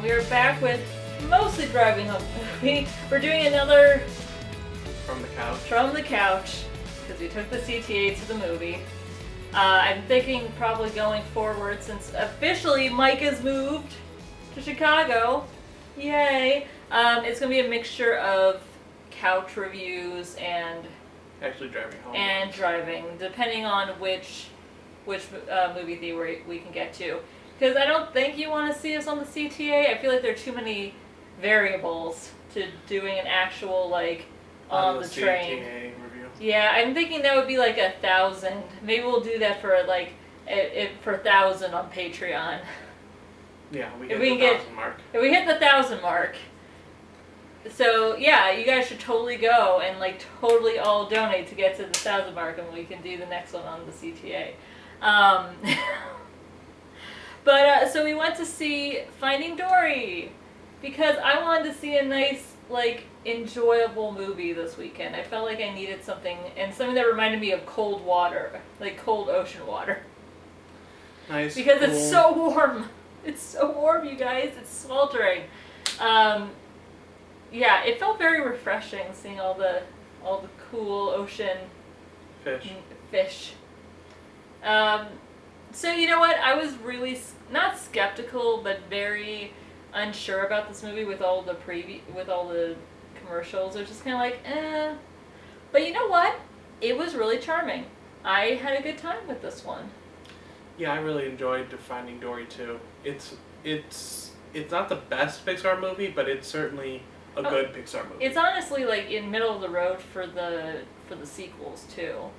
we are back with mostly driving home movie. We're doing another From the couch because we took the CTA to the movie. I'm thinking probably going forward since officially Mike has moved to Chicago. Yay! It's gonna be a mixture of couch reviews and actually driving home. And driving, depending on which movie theater we can get to. Because I don't think you want to see us on the CTA. I feel like there are too many variables to doing an actual, like, on the train. CTA review. Yeah, I'm thinking that would be like 1,000. Maybe we'll do that for, like, for 1,000 on Patreon. Yeah, we hit the 1,000 mark. If we hit the 1,000 mark. So, yeah, you guys should totally go and, like, totally all donate to get to the 1,000 mark, and we can do the next one on the CTA. But, so we went to see Finding Dory, because I wanted to see a nice, like, enjoyable movie this weekend. I felt like I needed something, and something that reminded me of cold water, like cold ocean water. Nice. Because cool. it's so warm. It's so warm, you guys. It's sweltering. Yeah, it felt very refreshing seeing all the cool ocean fish. So you know what? I was really not skeptical, but very unsure about this movie with all the commercials. It was just kind of like, eh. But you know what? It was really charming. I had a good time with this one. Yeah, I really enjoyed Finding Dory too. It's not the best Pixar movie, but it's certainly a good Pixar movie. It's honestly like in middle of the road for the sequels too.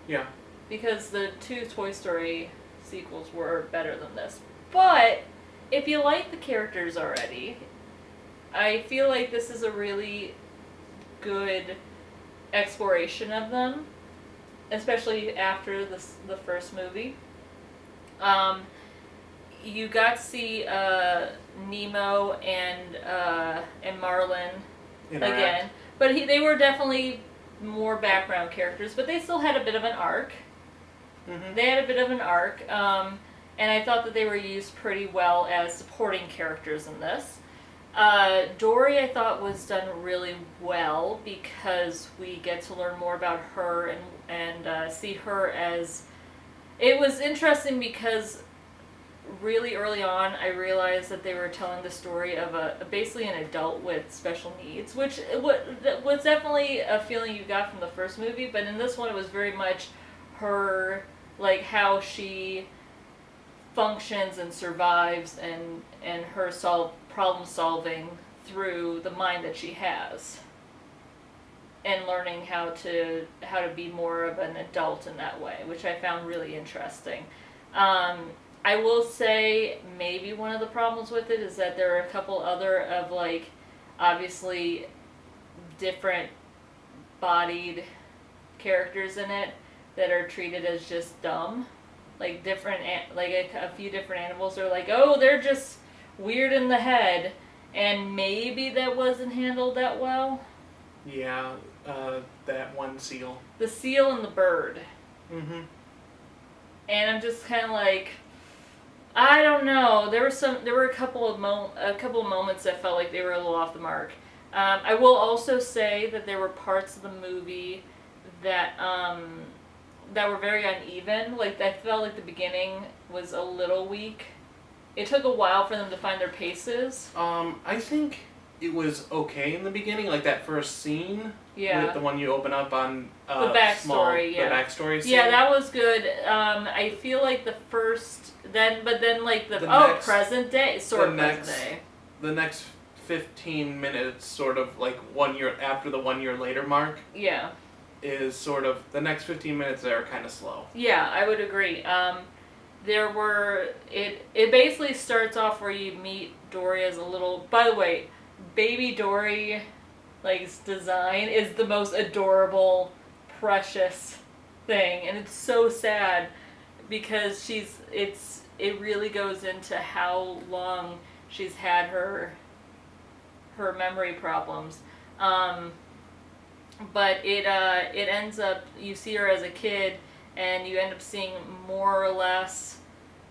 Yeah. Because the two Toy Story sequels were better than this. But if you like the characters already, I feel like this is a really good exploration of them, especially after the first movie. You got to see Nemo and Marlin again, but they were definitely more background characters, but they still had a bit of an arc. Mm-hmm. They had a bit of an arc, and I thought that they were used pretty well as supporting characters in this. Dory, I thought, was done really well because we get to learn more about her and see her as... It was interesting because really early on I realized that they were telling the story of basically an adult with special needs, which was definitely a feeling you got from the first movie, but in this one it was very much her, like, how she functions and survives and her problem solving through the mind that she has, and learning how to be more of an adult in that way, which I found really interesting. I will say maybe one of the problems with it is that there are a couple other of, like, obviously different bodied characters in it that are treated as just dumb. Like a few different animals are like, oh, they're just weird in the head, and maybe that wasn't handled that well. Yeah, that one seal. The seal and the bird. Mm-hmm. And I'm just kind of like, I don't know. There were a couple of moments that felt like they were a little off the mark. I will also say that there were parts of the movie that were very uneven. Like, I felt like the beginning was a little weak. It took a while for them to find their paces. I think it was okay in the beginning, like that first scene. Yeah. With the one you open up on the backstory. The backstory scene. Yeah, that was good. I feel like the first, but then like present day, present day. The next 15 minutes, sort of like 1 year after the 1 year later mark. Yeah. Is sort of the next 15 minutes there are kind of slow. Yeah, I would agree. It basically starts off where you meet Dory as a little. By the way, baby Dory, like, design is the most adorable, precious thing, and it's so sad because it really goes into how long she's had her memory problems. But it ends up, you see her as a kid, and you end up seeing more or less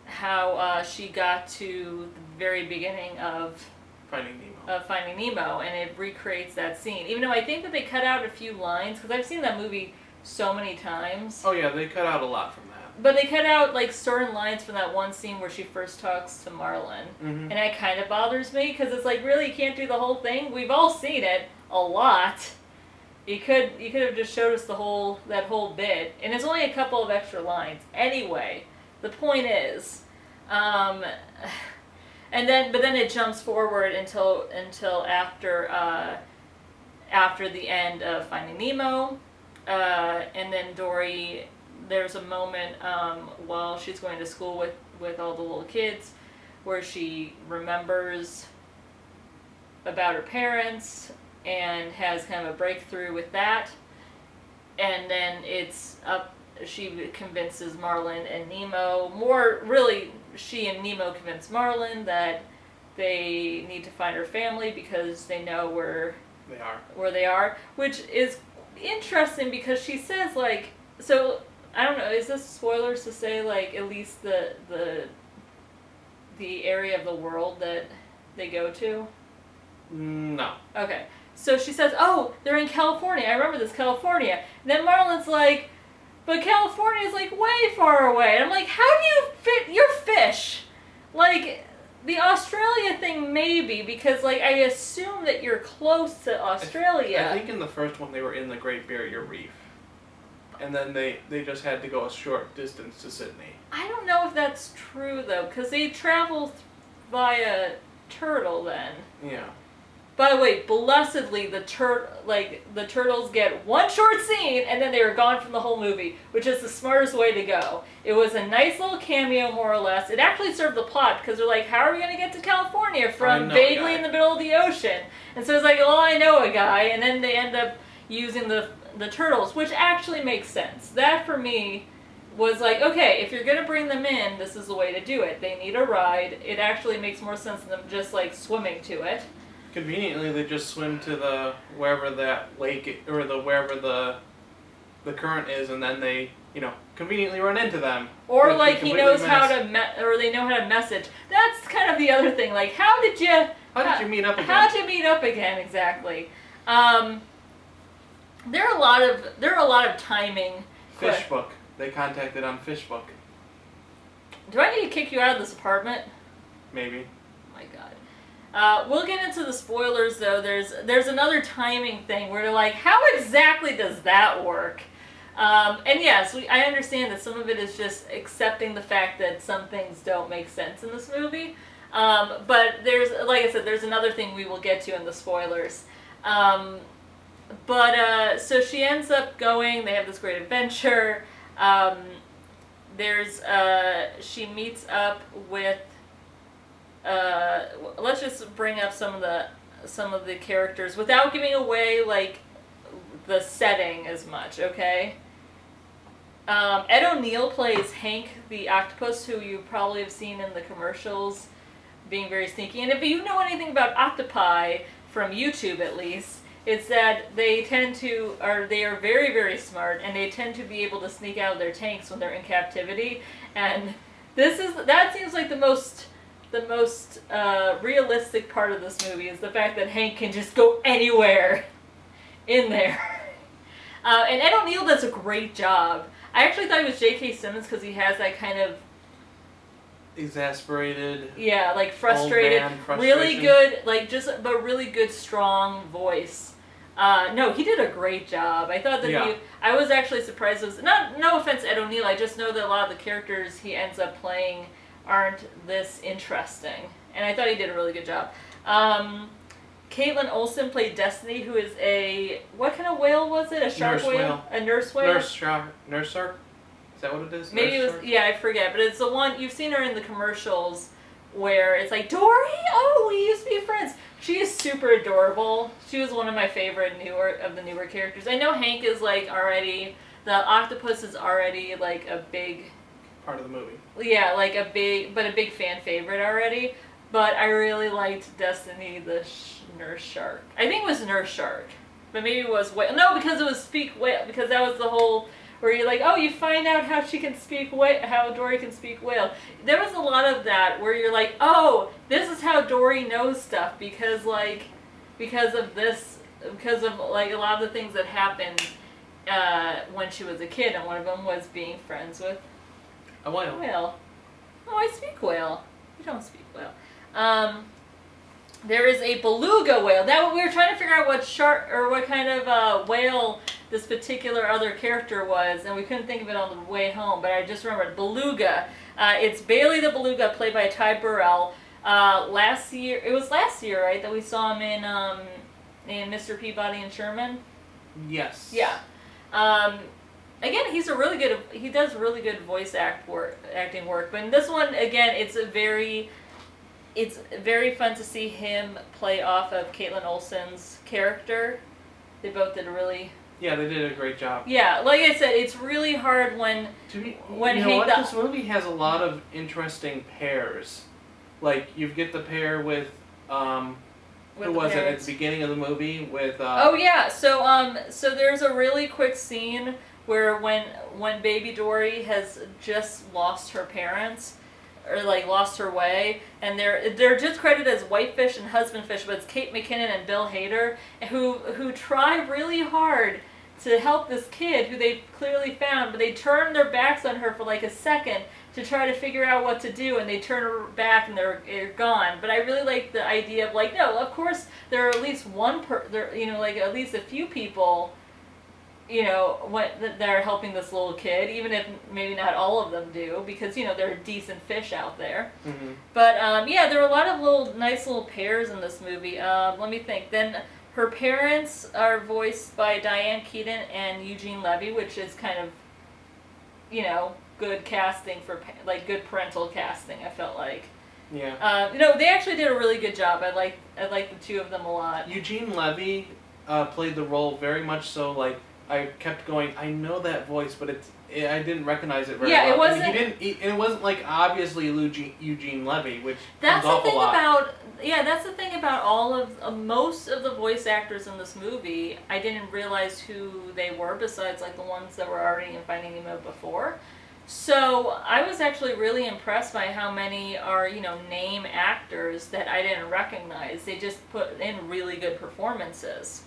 how she got to the very beginning of Finding Nemo. And it recreates that scene. Even though I think that they cut out a few lines, because I've seen that movie so many times. Oh yeah, they cut out a lot from that. But they cut out like certain lines from that one scene where she first talks to Marlin, Mm-hmm. and that kind of bothers me because it's like, really, you can't do the whole thing. We've all seen it a lot. You could have just showed us that whole bit, and it's only a couple of extra lines. Anyway, the point is, but then it jumps forward until after the end of Finding Nemo, and then Dory. There's a moment while she's going to school with all the little kids where she remembers about her parents and has kind of a breakthrough with that. And then she convinces Marlin and Nemo, she and Nemo convince Marlin that they need to find her family because they know where they are, which is interesting because she says, like, so I don't know, is this spoilers to say, like, at least the area of the world that they go to? No. Okay. So she says, oh, they're in California. I remember this, California. And then Marlin's like, but California's like way far away. And I'm like, how do you fit your fish? Like, the Australia thing maybe, because like I assume that you're close to Australia. I think in the first one they were in the Great Barrier Reef. And then they just had to go a short distance to Sydney. I don't know if that's true though, because they travel via turtle then. Yeah. By the way, blessedly, the turtles get one short scene, and then they are gone from the whole movie, which is the smartest way to go. It was a nice little cameo, more or less. It actually served the plot, because they're like, how are we going to get to California from vaguely in the middle of the ocean? And so it's like, well, I know a guy, and then they end up using the turtles, which actually makes sense. That, for me, was like, okay, if you're going to bring them in, this is the way to do it. They need a ride. It actually makes more sense than them just, like, swimming to it. Conveniently, they just swim to wherever that lake or wherever the current is, and then they conveniently run into them. Or like he knows how to or they know how to message. That's kind of the other thing. Like, how did you meet up again? How did you meet up again exactly? There are a lot of timing. Fishbook. They contacted on Fishbook. Do I need to kick you out of this apartment? Maybe. My God. We'll get into the spoilers though. There's another timing thing where they're like, how exactly does that work? And yes, I understand that some of it is just accepting the fact that some things don't make sense in this movie. But like I said, there's another thing we will get to in the spoilers. So she ends up going, they have this great adventure. She meets up with, let's just bring up some of the characters without giving away, like, the setting as much, okay? Ed O'Neill plays Hank the octopus, who you probably have seen in the commercials being very sneaky. And if you know anything about octopi, from YouTube at least, it's that they are very, very smart, and they tend to be able to sneak out of their tanks when they're in captivity. And that seems like the most realistic part of this movie is the fact that Hank can just go anywhere in there. And Ed O'Neill does a great job. I actually thought he was J.K. Simmons because he has that kind of exasperated, yeah, like frustrated, really good, but really good, strong voice. No, he did a great job. I thought that I was actually surprised. No offense to Ed O'Neill, I just know that a lot of the characters he ends up playing aren't this interesting, and I thought he did a really good job. Caitlin Olsen played Destiny, who is what kind of whale was it? A shark whale? A nurse whale? Nurse shark? Is that what it is? Maybe it was, yeah, I forget, but it's the one, you've seen her in the commercials where it's like, Dory? Oh, we used to be friends. She is super adorable. She was one of my favorite newer characters. I know Hank is the octopus is already like a big part of the movie. Yeah, like a big fan favorite already. But I really liked Destiny, the nurse shark. I think it was nurse shark, but maybe it was whale. No, because it was speak whale, because that was the whole where you're like, oh, you find out how she can speak how Dory can speak whale. There was a lot of that where you're like, oh, this is how Dory knows stuff because of this, because of like a lot of the things that happened when she was a kid, and one of them was being friends with a whale. Whale. Oh, I speak whale. You don't speak whale. There is a beluga whale. That we were trying to figure out what shark or what kind of whale this particular other character was, and we couldn't think of it on the way home. But I just remembered beluga. It's Bailey the beluga, played by Ty Burrell. Last year, right, that we saw him in Mr. Peabody and Sherman. Yes. Yeah. Again, he does really good voice acting work. But in this one, again, it's very fun to see him play off of Caitlin Olsen's character. They both did Yeah, they did a great job. Yeah, like I said, it's really hard when this movie has a lot of interesting pairs. Like you get the pair with who was it at the beginning of the movie with Oh yeah, so there's a really quick scene where when baby Dory has just lost her parents, or like lost her way, and they're just credited as Whitefish and Husbandfish, but it's Kate McKinnon and Bill Hader who try really hard to help this kid who they clearly found, but they turn their backs on her for like a second to try to figure out what to do, and they turn her back and they're gone. But I really like the idea of like, no, of course there are at least like at least a few people, that are helping this little kid, even if maybe not all of them do, because there are decent fish out there. Mm-hmm. But there are a lot of nice little pairs in this movie. Let me think. Then her parents are voiced by Diane Keaton and Eugene Levy, which is kind of, good casting for good parental casting. I felt like. Yeah. They actually did a really good job. I like the two of them a lot. Eugene Levy played the role very much so like. I kept going, I know that voice, but I didn't recognize it very well. Yeah, it wasn't. And it wasn't like obviously Eugene Levy, which that's comes off a lot. That's the thing about all of most of the voice actors in this movie. I didn't realize who they were besides like the ones that were already in Finding Nemo before. So I was actually really impressed by how many are name actors that I didn't recognize. They just put in really good performances.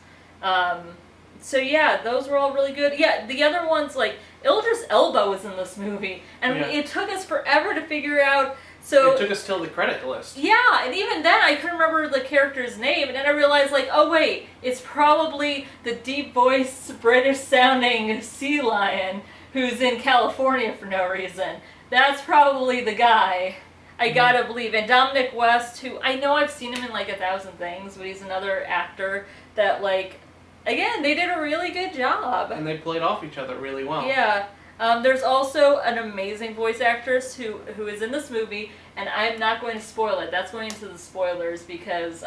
So yeah, those were all really good. Yeah, the other ones, like Idris Elba was in this movie, and it took us forever to figure out. So it took us till the credit list. Yeah, and even then I couldn't remember the character's name, and then I realized like, oh wait, it's probably the deep voiced British sounding sea lion who's in California for no reason. That's probably the guy. I gotta believe. And Dominic West, who I know I've seen him in like 1,000 things, but he's another actor that like. Again, they did a really good job. And they played off each other really well. Yeah. There's also an amazing voice actress who is in this movie, and I'm not going to spoil it. That's going into the spoilers because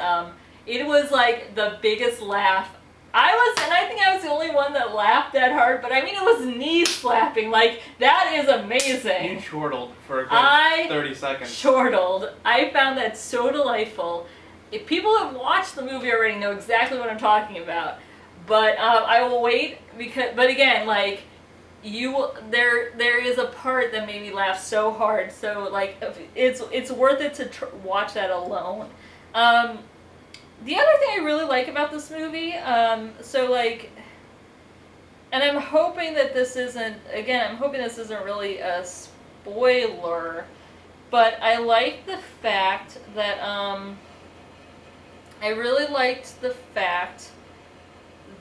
it was like the biggest laugh. I think I was the only one that laughed that hard, but I mean it was knee slapping. Like, that is amazing. You chortled for a good 30 seconds. Chortled. I found that so delightful. If people have watched the movie already know exactly what I'm talking about. But I will wait but again, like there is a part that made me laugh so hard. So like it's worth it to watch that alone. The other thing I really like about this movie, and I'm hoping that this isn't really a spoiler, but I like the fact that I really liked the fact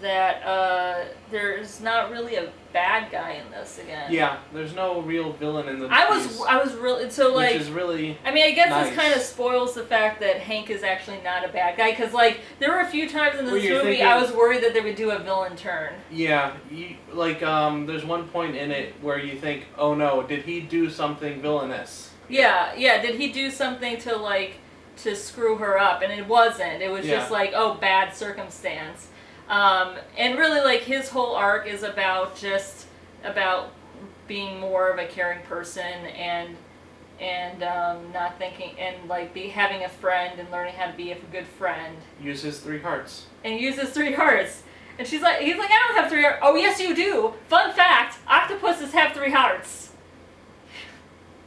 that there's not really a bad guy in this again. Yeah, there's no real villain in the I was really so like. Which is really. I mean, I guess nice. This kind of spoils the fact that Hank is actually not a bad guy, because like there were a few times in this movie I was worried that they would do a villain turn. Yeah, there's one point in it where you think, oh no, did he do something villainous? Yeah. Did he do something to screw her up? And it wasn't. It was just like, oh, bad circumstance. And really, like, his whole arc is about being more of a caring person and not thinking and like having a friend and learning how to be a good friend. Use his 3 hearts. And use his 3 hearts. And he's like, I don't have 3 hearts. Oh, yes, you do. Fun fact, octopuses have 3 hearts.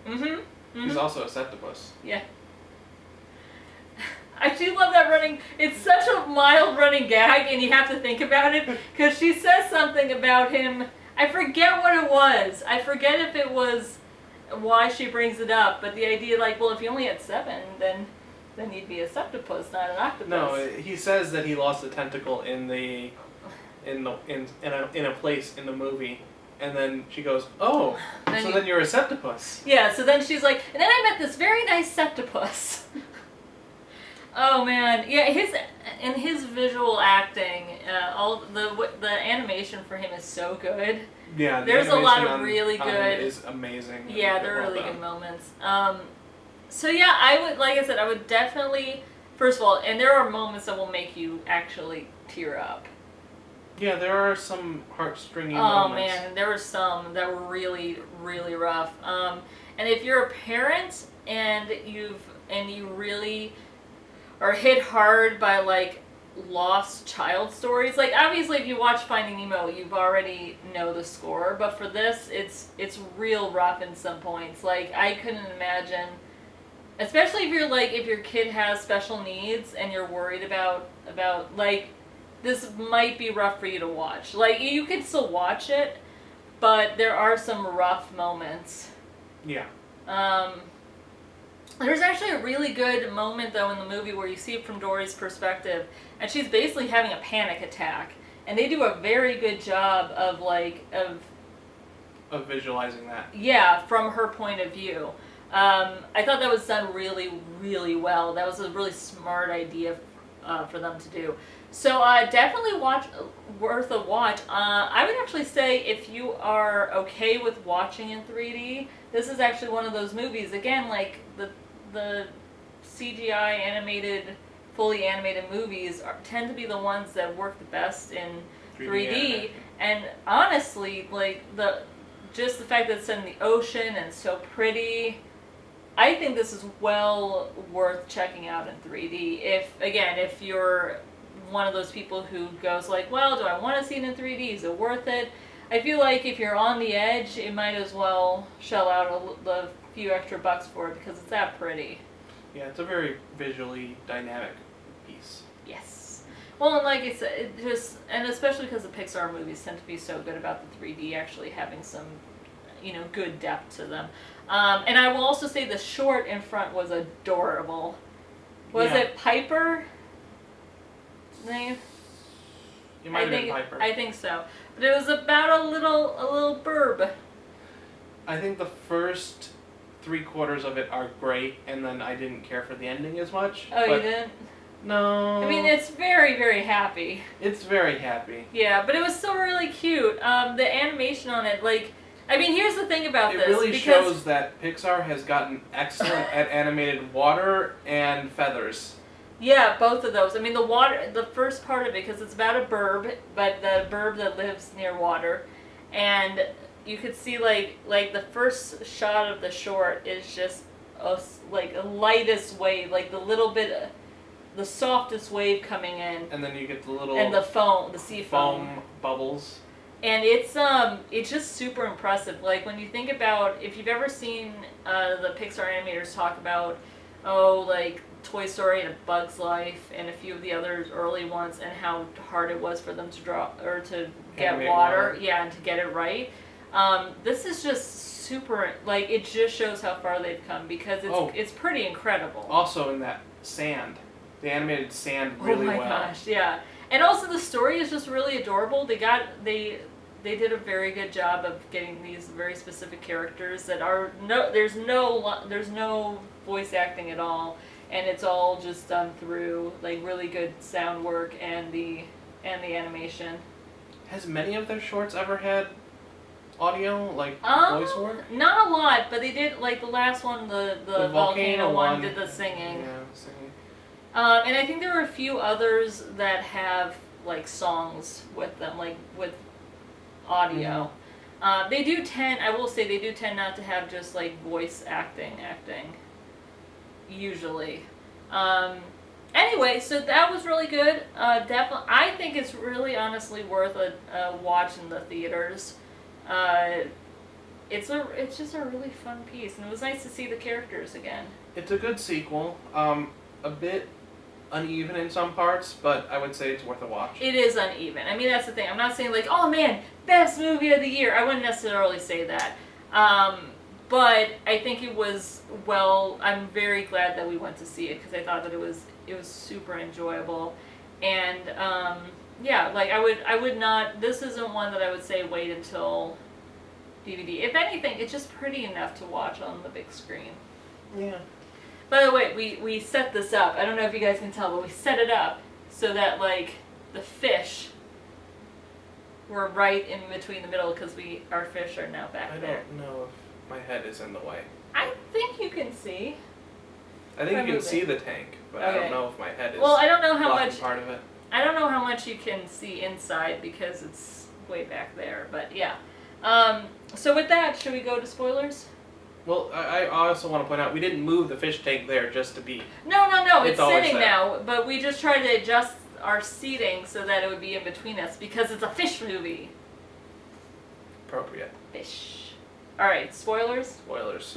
He's also a septopus. Yeah. I do love that running. It's such a mild running gag, and you have to think about it, because she says something about him. I forget what it was. I forget if it was why she brings it up, but the idea, like, well, if you only had 7, then you'd be a septopus, not an octopus. No, he says that he lost a tentacle in a place in the movie, and then she goes, "Oh, then you're a septopus." Yeah. So then she's like, and then I met this very nice septopus. Oh man, yeah. His visual acting, all the animation for him is so good. Yeah, there's a lot of really good. It is amazing. Yeah, there are really good moments. So yeah, I would definitely, first of all, and there are moments that will make you actually tear up. Yeah, there are some heartstringy moments. Oh man, there were some that were really, really rough. And if you're a parent and you really are hit hard by like lost child stories, like obviously if you watch Finding Nemo, you've already know the score, but for this, it's real rough in some points. Like I couldn't imagine, especially if your kid has special needs and you're worried about like, this might be rough for you to watch. Like you could still watch it, but there are some rough moments. Yeah. There's actually a really good moment though in the movie where you see it from Dory's perspective, and she's basically having a panic attack, and they do a very good job of visualizing that. Yeah, from her point of view. I thought that was done really, really well. That was a really smart idea for them to do. So definitely worth a watch. I would actually say if you are okay with watching in 3D, this is actually one of those movies. Again, like the CGI fully animated movies tend to be the ones that work the best in 3D. And honestly, like just the fact that it's in the ocean and so pretty, I think this is well worth checking out in 3D. If you're one of those people who goes like, well, do I want to see it in 3D? Is it worth it? I feel like if you're on the edge, it might as well shell out a few extra bucks for it because it's that pretty. Yeah, it's a very visually dynamic piece. Yes. Well, and like I said, and especially because the Pixar movies tend to be so good about the 3D actually having some, good depth to them. And I will also say the short in front was adorable. Was it Piper? Name? It might have been Piper. I think so. But it was about a little burb. I think the first 3/4 of it are great, and then I didn't care for the ending as much. Oh, you didn't? No. I mean, it's very, very happy. It's very happy. Yeah, but it was still really cute. The animation on it, here's the thing about this. It really shows that Pixar has gotten excellent at animated water and feathers. Yeah, both of those. I mean, the first part of it, because it's about a burb, but the burb that lives near water, and you could see like the first shot of the short is just a lightest wave, like the softest wave coming in, and then you get the little and the sea foam bubbles, and it's just super impressive. Like when you think about, if you've ever seen the Pixar animators talk about Toy Story and A Bug's Life and a few of the other early ones, and how hard it was for them to draw or to get water, and to get it right. This is just super, it just shows how far they've come, because it's pretty incredible. Also in that sand, they animated sand really well. Oh my gosh, yeah. And also the story is just really adorable. They did a very good job of getting these very specific characters that are there's no voice acting at all. And it's all just done through really good sound work and the animation. Has many of their shorts ever had audio, voice work? Not a lot, but they did, the last one, the volcano one did the singing. Yeah, singing. And I think there were a few others that have songs with them, with audio. Mm-hmm. I will say they do tend not to have just voice acting. Usually. And anyway, so that was really good. Definitely, I think it's really honestly worth a watch in the theaters. It's just a really fun piece, and it was nice to see the characters again. It's a good sequel. A bit uneven in some parts, but I would say it's worth a watch. It is uneven. I mean, that's the thing. I'm not saying like, oh man, best movie of the year. I wouldn't necessarily say that. But I think it was, well, I'm very glad that we went to see it because I thought that it was super enjoyable. And yeah, like I would not, this isn't one that I would say wait until DVD. If anything, it's just pretty enough to watch on the big screen. Yeah. By the way, we set this up. I don't know if you guys can tell, but we set it up so that like the fish were right in between the middle because our fish are now back there. I don't know if my head is in the way. I think you can see. I think you can see the tank, but okay. I don't know if my head is. Well, I don't know how much part of it. I don't know how much you can see inside because it's way back there. But yeah. So with that, should we go to spoilers? Well, I also want to point out we didn't move the fish tank there just to be. No, it's sitting now. But we just tried to adjust our seating so that it would be in between us because it's a fish movie. Appropriate. Fish. All right, spoilers. Spoilers.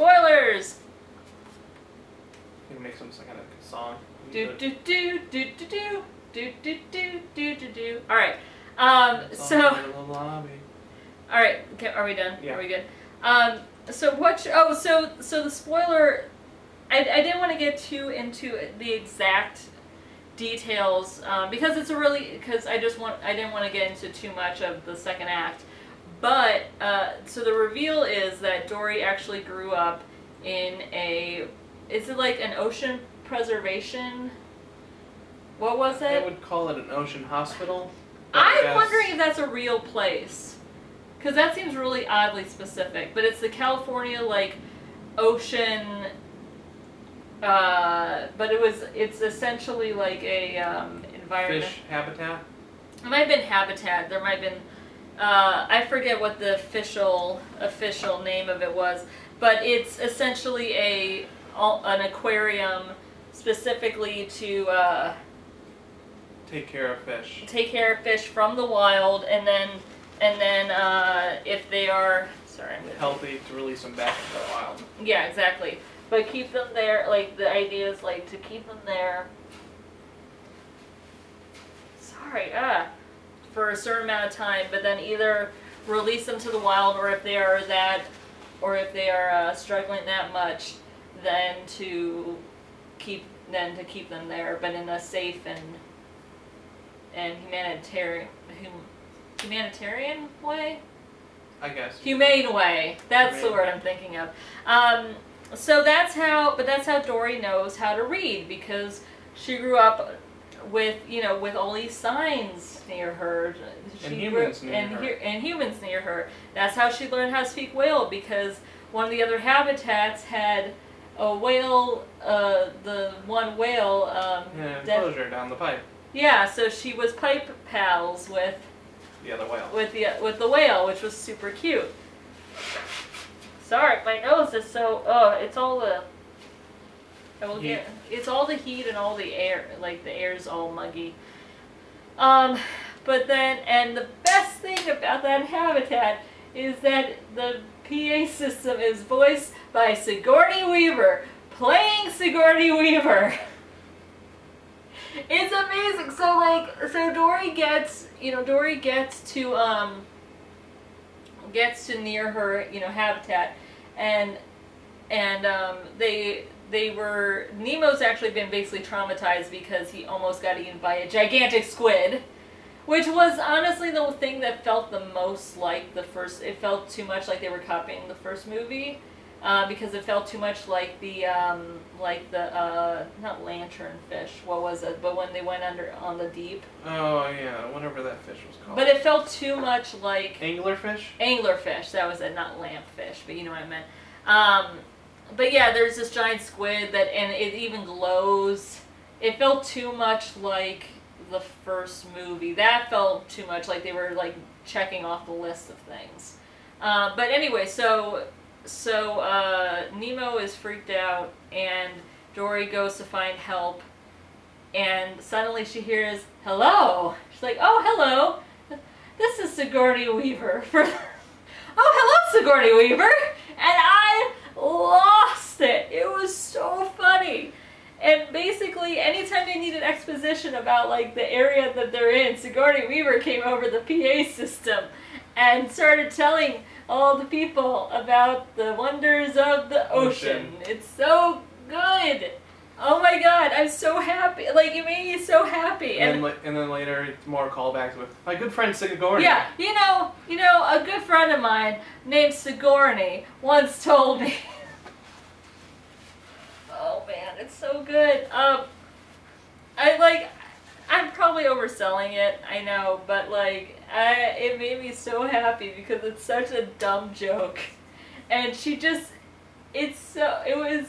You can make some kind of song. Do do do do do do do do do do do do. All right. So. All right. Okay. Are we done? Yeah. Are we good? So what? So the spoiler. I didn't want to get too into the exact details because I didn't want to get into too much of the second act. But so the reveal is that Dory actually grew up in is it like an ocean preservation? What was it? I would call it an ocean hospital. I'm wondering if that's a real place. Because that seems really oddly specific. But it's the California, like, ocean... but it's essentially like a environment... Fish habitat? It might have been habitat. There might have been... I forget what the official name of it was. But it's essentially an aquarium specifically to... take care of fish. Take care of fish from the wild, and then if they are healthy, to release them back into the wild. Yeah, exactly. But keep them there. Like the idea is like to keep them there. For a certain amount of time, but then either release them to the wild, or if they are struggling that much, then to keep them there, but in a safe and humanitarian way? I guess. Humane way. That's the word I'm thinking of. So that's how Dory knows how to read, because she grew up with all these signs near her. And humans near her. That's how she learned how to speak whale, because one of the other habitats had a whale, the one whale... enclosure down the pipe. Yeah, so she was pipe pals with the other whale. With the whale, which was super cute. Sorry, my nose is so. It's all the. It's all the heat and all the air. Like the air's all muggy. But then, and the best thing about that habitat is that the PA system is voiced by Sigourney Weaver, playing Sigourney Weaver. It's amazing. So Dory gets to near her, habitat, and Nemo's actually been basically traumatized because he almost got eaten by a gigantic squid, which was honestly the thing that felt the most like the first. It felt too much like they were copying the first movie. Because it felt too much like the not lanternfish. What was it? But when they went under on the deep. Oh yeah, whatever that fish was called. But it felt too much like anglerfish. Anglerfish. That was it, not lampfish. But you know what I meant. But yeah, there's this giant squid and it even glows. It felt too much like the first movie. That felt too much like they were like checking off the list of things. But anyway, so Nemo is freaked out, and Dory goes to find help, and suddenly she hears, hello. She's like, oh, hello. This is Sigourney Weaver. Oh, hello, Sigourney Weaver. And I lost it. It was so funny. And basically, anytime they needed exposition about like the area that they're in, Sigourney Weaver came over the PA system and started telling all the people about the wonders of the ocean. It's so good. Oh my god, I'm so happy. Like, it made me so happy. And then later, it's more callbacks with my good friend Sigourney. Yeah, you know, a good friend of mine named Sigourney once told me. Oh man, it's so good. I'm probably overselling it, I know, but like, it made me so happy because it's such a dumb joke, and it was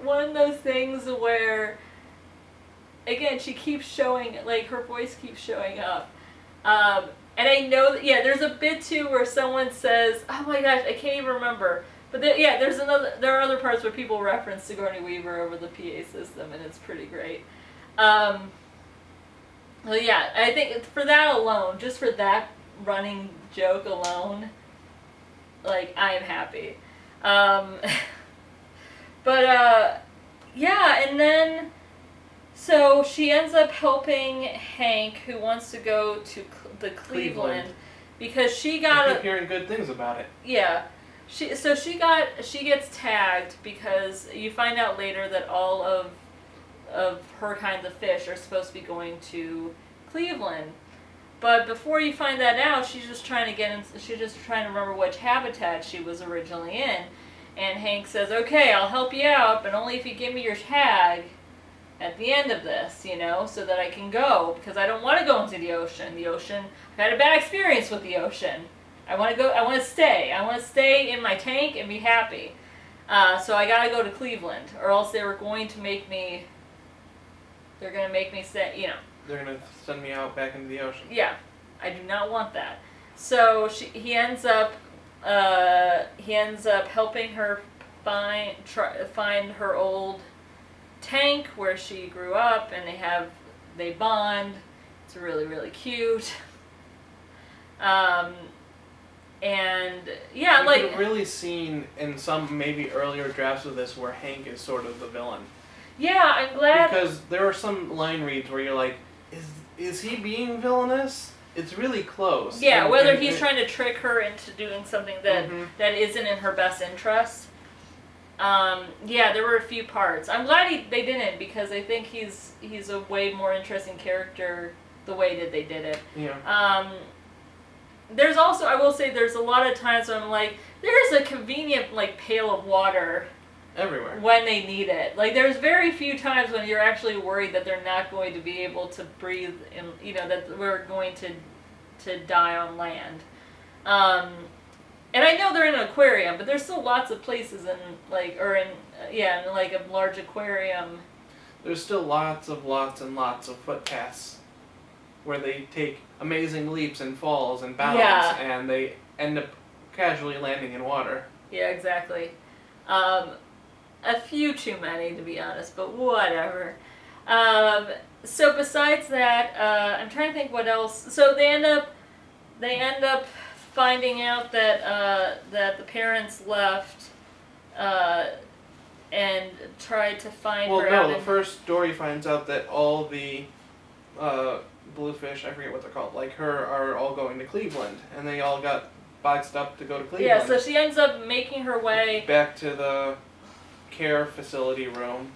one of those things where, again, she keeps showing, like, her voice keeps showing up, and I know that, there's a bit too where someone says, oh my gosh, I can't even remember. But there are other parts where people reference Sigourney Weaver over the PA system, and it's pretty great. I think for that alone, just for that running joke alone, like, I am happy. And then, so she ends up helping Hank, who wants to go to the Cleveland, because she got. I keep hearing good things about it. Yeah. She gets tagged because you find out later that all of her kinds of fish are supposed to be going to Cleveland. But before you find that out, she's just trying to remember which habitat she was originally in. And Hank says, okay, I'll help you out, but only if you give me your tag at the end of this, so that I can go, because I don't want to go into the ocean. I've had a bad experience with the ocean. I want to stay in my tank and be happy. So I gotta go to Cleveland, or else they're going to make me say, They're going to send me out back into the ocean. Yeah, I do not want that. So he ends up helping her find her old tank where she grew up, and they bond. It's really, really cute. You could have really seen in some maybe earlier drafts of this where Hank is sort of the villain. Yeah, I'm glad. Because there are some line reads where you're like, is he being villainous? It's really close. Yeah, he's trying to trick her into doing something that isn't in her best interest. There were a few parts. I'm glad they didn't, because I think he's a way more interesting character the way that they did it. Yeah. There's also, I will say, there's a lot of times when I'm like, there's a convenient, like, pail of water everywhere when they need it. Like, there's very few times when you're actually worried that they're not going to be able to breathe, and that we're going to die on land. And I know they're in an aquarium, but there's still lots of places in a large aquarium. There's still lots and lots of footpaths where they take amazing leaps and falls and bounds, and they end up casually landing in water. Yeah, exactly. A few too many, to be honest, but whatever. So besides that, I'm trying to think what else. So they end up finding out that the parents left and tried to find her. Well, no. First, Dory finds out that all the bluefish, I forget what they're called, like her, are all going to Cleveland, and they all got boxed up to go to Cleveland. Yeah, so she ends up making her way back to the care facility room.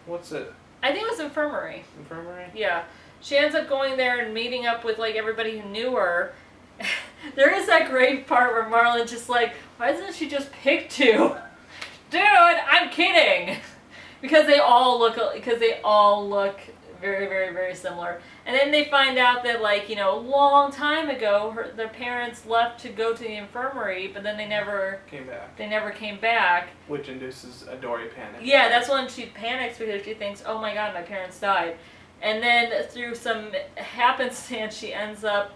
What's it? I think it was infirmary. Infirmary? Yeah. She ends up going there and meeting up with, like, everybody who knew her. There is that great part where Marlon's just like, why doesn't she just pick two? Dude, I'm kidding! Because they all look very, very, very similar. And then they find out that, like, a long time ago, their parents left to go to the infirmary, but then they never came back. They never came back. Which induces a Dory panic. Yeah, that's when she panics because she thinks, oh my god, my parents died. And then through some happenstance, she ends up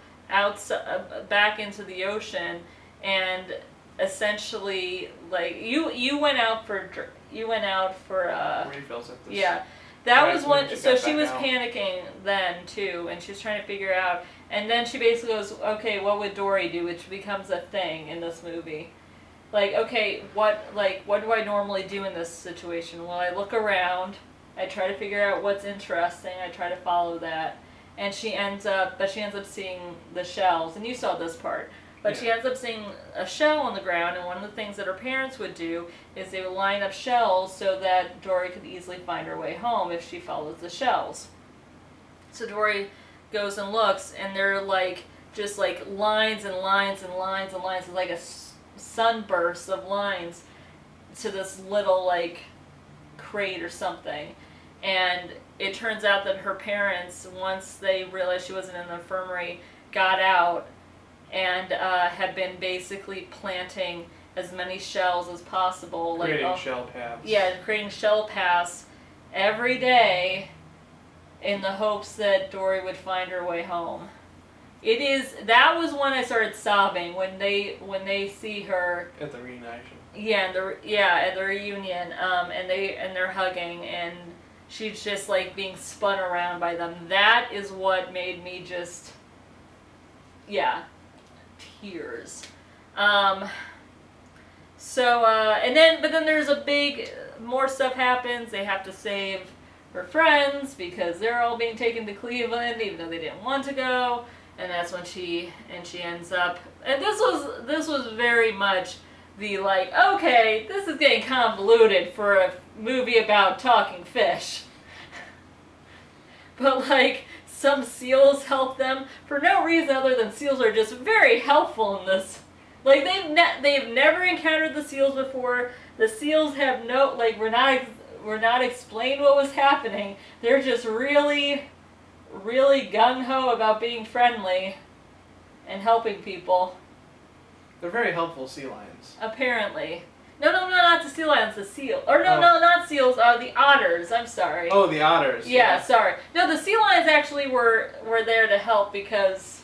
back into the ocean, and essentially, like, you went out for refills at this. Yeah. That Right was when when, she so got she back was out. panicking then too, and she was trying to figure out, and then she basically goes, okay, what would Dory do, which becomes a thing in this movie. Like, okay, what do I normally do in this situation? Well, I look around, I try to figure out what's interesting, I try to follow that, and she ends up seeing the shells, and you saw this part, but she ends up seeing a shell on the ground, and one of the things that her parents would do is they would line up shells so that Dory could easily find her way home if she follows the shells. So Dory goes and looks, and they're like, just like lines and lines and lines and lines, it's like a sunburst of lines to this little like crate or something. And it turns out that her parents, once they realized she wasn't in the infirmary, got out and had been basically planting as many shells as possible. Creating shell paths. Yeah, creating shell paths every day in the hopes that Dory would find her way home. That was when I started sobbing, when they see her At the reunion. at the reunion, and they're hugging, and she's just like being spun around by them. That is what made me just, tears. But then there's more stuff happens. They have to save her friends because they're all being taken to Cleveland, even though they didn't want to go. And that's when she ends up. And this was very much the like, okay, this is getting convoluted for a movie about talking fish. But like, some seals help them for no reason other than seals are just very helpful in this. Like they've never encountered the seals before. The seals have we're not explained what was happening. They're just really, really gung-ho about being friendly and helping people. They're very helpful sea lions. Apparently. No, not the sea lions, the seal. Or no, not seals, the otters, I'm sorry. Oh, the otters. Yeah, sorry. No, the sea lions actually were there to help because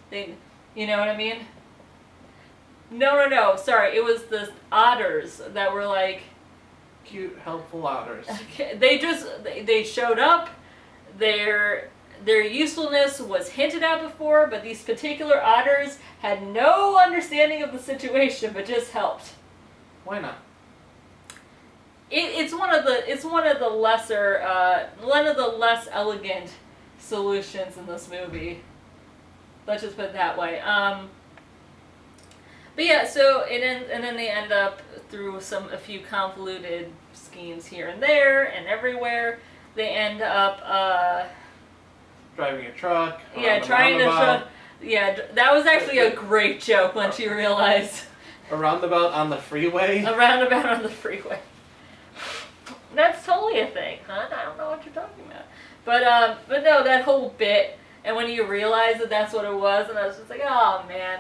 they, you know what I mean? No, sorry. It was the otters that were like... Cute, helpful otters. They showed up. Their usefulness was hinted at before, but these particular otters had no understanding of the situation, but just helped. Why not? It's one of the less elegant solutions in this movie. Let's just put it that way. But yeah, so and then they end up through a few convoluted schemes here and there and everywhere. They end up driving a truck. Trying to truck. Yeah, that was actually a great joke once you realize. A roundabout on the freeway. A roundabout on the freeway. That's totally a thing, huh? I don't know what you're talking about. But no, that whole bit, and when you realize that that's what it was, and I was just like, oh man.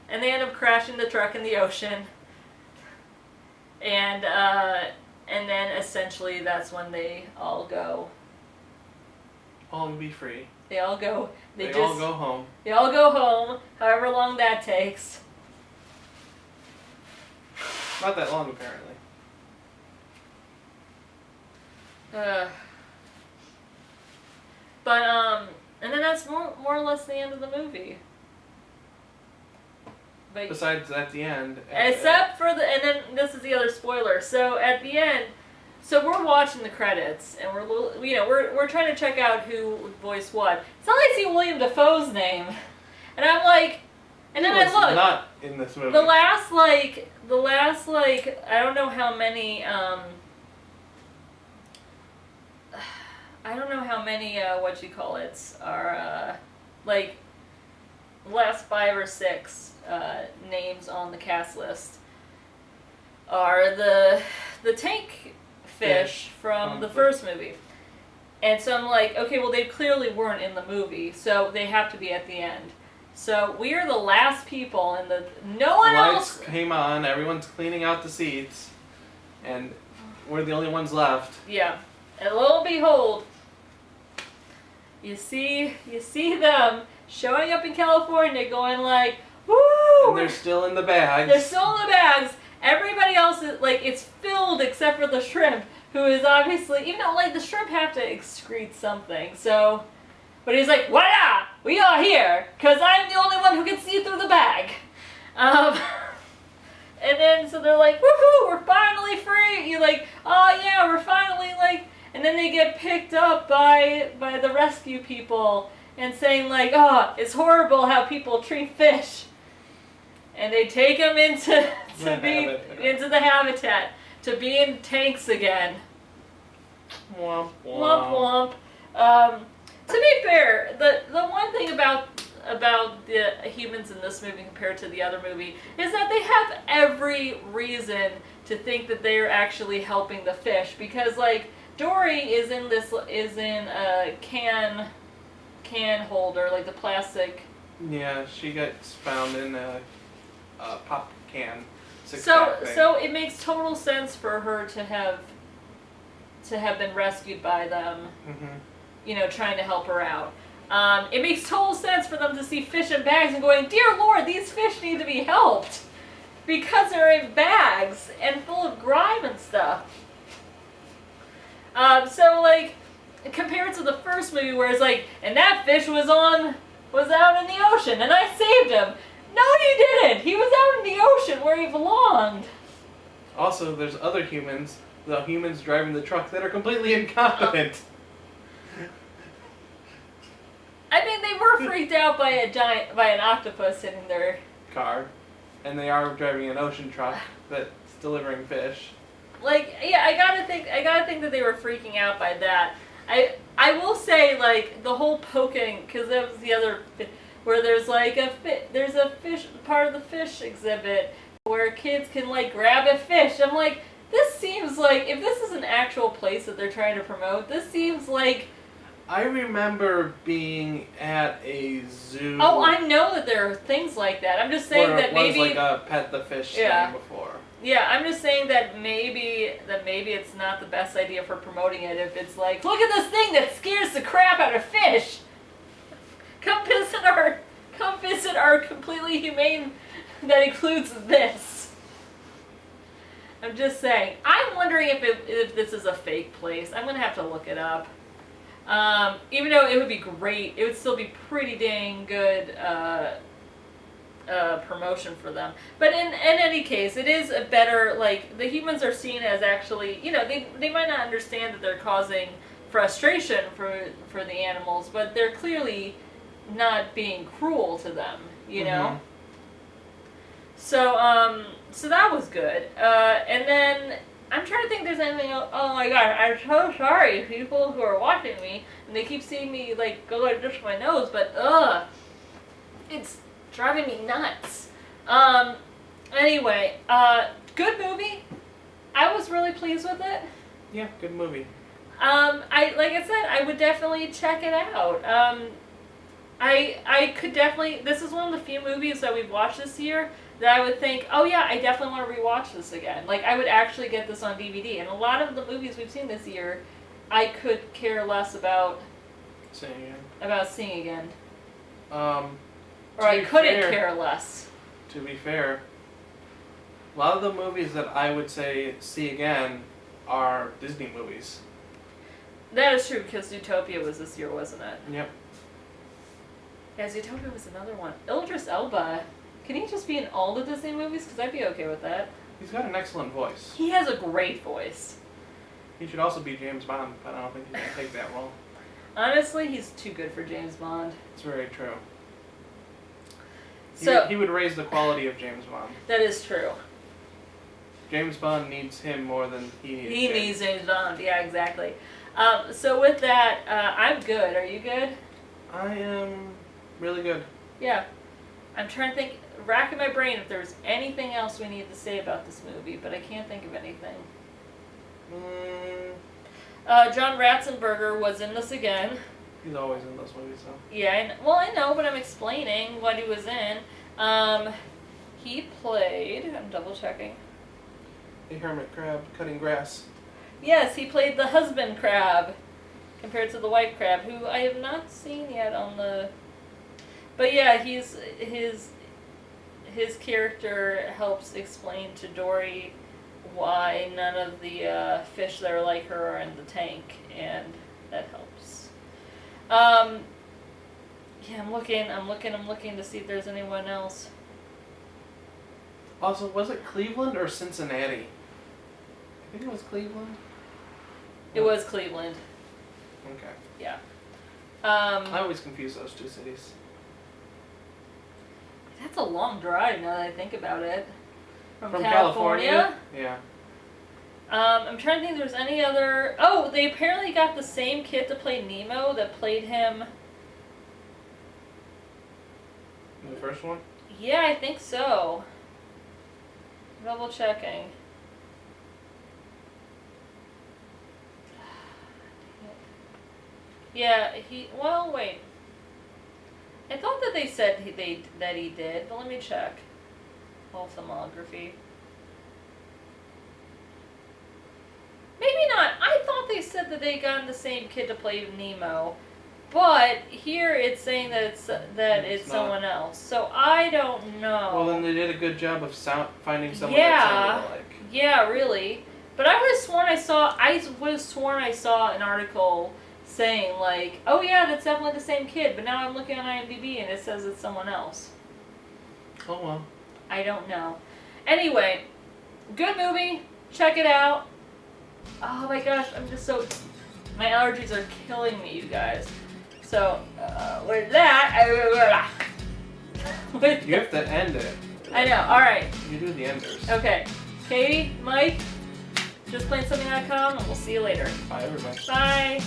And they end up crashing the truck in the ocean. And then essentially that's when they all go. All be free. They all go. They all go home. They all go home, however long that takes. Not that long, apparently. And then that's more or less the end of the movie. But besides at the end. Except for and then this is the other spoiler. So at the end, so we're watching the credits and we're trying to check out who voiced what. It's not like I see William Dafoe's name, and I'm like, and then I look. Not in this movie. The last I don't know how many are last 5 or 6 names on the cast list are the tank fish from the first movie. And so I'm like, okay, well they clearly weren't in the movie, so they have to be at the end. So we are the last people, and no one else. Lights came on. Everyone's cleaning out the seats, and we're the only ones left. Yeah, and lo and behold, you see them showing up in California, going like, "Woo!" And they're still in the bags. They're still in the bags, Everybody else is, like, it's filled except for the shrimp, who is obviously, even though, like, the shrimp have to excrete something, so... But he's like, voila! We are here! Because I'm the only one who can see through the bag! And then, so they're like, woohoo! We're finally free! You're like, oh yeah, we're finally, like... And then they get picked up by the rescue people and saying, like, oh, it's horrible how people treat fish. And they take them into the habitat to be in tanks again. Womp Womp womp. To be fair, the one thing about the humans in this movie compared to the other movie is that they have every reason to think that they are actually helping the fish, because like Dory is in a can holder, like the plastic. Yeah, she gets found in a pop can. So it makes total sense for her to have been rescued by them. Mm-hmm. You know, trying to help her out. It makes total sense for them to see fish in bags and going, dear Lord, these fish need to be helped because they're in bags and full of grime and stuff. So like, compared to the first movie where it's like, and that fish was out in the ocean and I saved him. No, you didn't. He was out in the ocean where he belonged. Also, there's other humans, the humans driving the truck, that are completely incompetent. I mean, they were freaked out by an octopus in their car, and they are driving an ocean truck that's delivering fish. Like, yeah, I gotta think that they were freaking out by that. I will say, like, the whole poking, because that was the other where there's like there's a fish part of the fish exhibit where kids can like grab a fish. I'm like, this seems like, if this is an actual place that they're trying to promote, this seems like. I remember being at a zoo. Oh, I know that there are things like that. I'm just saying that maybe it was like a pet the fish thing before. Yeah, I'm just saying that maybe it's not the best idea for promoting it if it's like, look at this thing that scares the crap out of fish. Come visit our completely humane that includes this. I'm just saying. I'm wondering if this is a fake place. I'm gonna have to look it up. Even though it would be great, it would still be pretty dang good promotion for them. But in any case, it is a better, like, the humans are seen as actually, you know, they might not understand that they're causing frustration for the animals, but they're clearly not being cruel to them, you know? So, so that was good. And then I'm trying to think if there's anything else. Oh my god, I'm so sorry, people who are watching me, and they keep seeing me, like, go like this with my nose, but, it's driving me nuts. Anyway, good movie. I was really pleased with it. Yeah, good movie. Like I said, I would definitely check it out. I could definitely, this is one of the few movies that we've watched this year that I would think, oh yeah, I definitely want to rewatch this again. Like, I would actually get this on DVD. And a lot of the movies we've seen this year, I could care less about seeing again. Or I couldn't care less. To be fair, a lot of the movies that I would say see again are Disney movies. That is true, because Zootopia was this year, wasn't it? Yep. Yeah, Zootopia was another one. Idris Elba. Can he just be in all the Disney movies? Because I'd be okay with that. He's got an excellent voice. He has a great voice. He should also be James Bond, but I don't think he's going to take that role. Honestly, he's too good for James Bond. It's very true. So he would raise the quality of James Bond. That is true. James Bond needs him more than he needs James. Needs James Bond, yeah, exactly. So with that, I'm good. Are you good? I am really good. Yeah. I'm trying to think, racking my brain if there's anything else we need to say about this movie, but I can't think of anything. John Ratzenberger was in this again. He's always in those movies, though. Yeah, I know, but I'm explaining what he was in. He played, I'm double checking. A hermit crab cutting grass. Yes, he played the husband crab, compared to the white crab, who I have not seen yet on the... But yeah, his his character helps explain to Dory why none of the fish that are like her are in the tank, and that helps. Yeah, I'm looking to see if there's anyone else. Also, was it Cleveland or Cincinnati? I think it was Cleveland. It was Cleveland. Okay. Yeah. I always confuse those two cities. That's a long drive now that I think about it. From California? Yeah. I'm trying to think if there's any other... Oh, they apparently got the same kid to play Nemo that played him... The first one? Yeah, I think so. Double checking. Yeah, well, wait. I thought that they said that he did, but let me check. Whole filmography. Maybe not. I thought they said that they got the same kid to play Nemo, but here it's saying that it's someone else. So I don't know. Well, then they did a good job of finding someone that sounded alike. Yeah, really. But I would have sworn I saw an article saying like, oh yeah, that's definitely the same kid, but now I'm looking on IMDb and it says it's someone else. Oh well. I don't know. Anyway, good movie. Check it out. Oh my gosh, my allergies are killing me, you guys. So, with that, you have to end it. I know, alright. You do the enders. Okay. Katie, Mike, justplainsomething.com, and we'll see you later. Bye, everybody. Bye.